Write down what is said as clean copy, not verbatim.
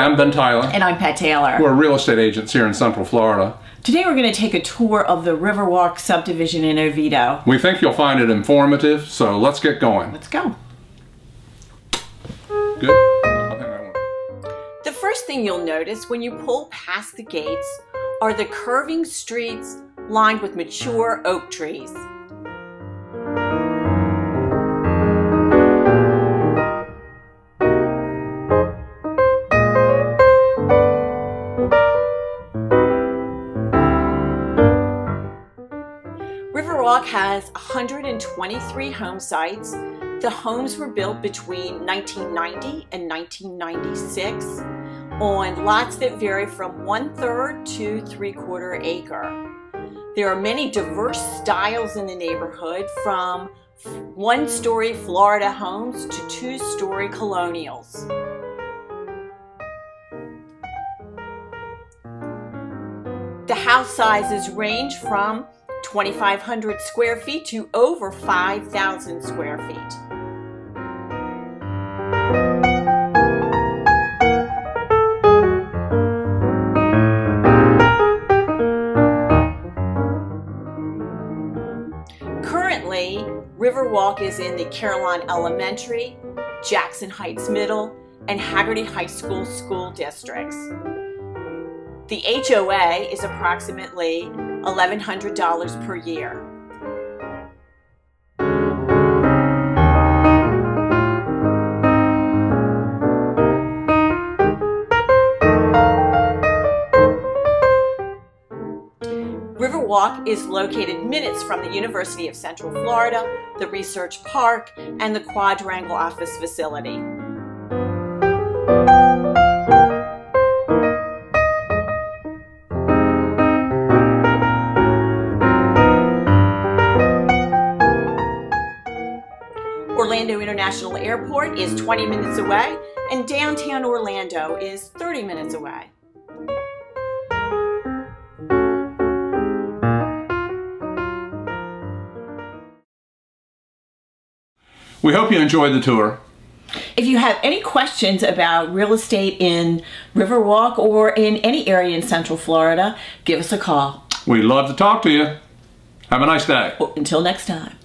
I'm Ben Tyler. And I'm Pat Taylor. We're real estate agents here in Central Florida. Today we're going to take a tour of the Riverwalk subdivision in Oviedo. We think you'll find it informative, so let's get going. Let's go. Good. The first thing you'll notice when you pull past the gates are the curving streets lined with mature oak trees. Riverwalk has 123 home sites. The homes were built between 1990 and 1996 on lots that vary from 1/3 to 3/4 acre. There are many diverse styles in the neighborhood, from one-story Florida homes to two-story colonials. The house sizes range from 2,500 square feet to over 5,000 square feet. Currently, Riverwalk is in the Caroline Elementary, Jackson Heights Middle, and Haggerty High School school districts. The HOA is approximately $1,100 per year. Riverwalk is located minutes from the University of Central Florida, the Research Park, and the Quadrangle Office Facility. Orlando International Airport is 20 minutes away, and downtown Orlando is 30 minutes away. We hope you enjoyed the tour. If you have any questions about real estate in Riverwalk or in any area in Central Florida, give us a call. We'd love to talk to you. Have a nice day. Until next time.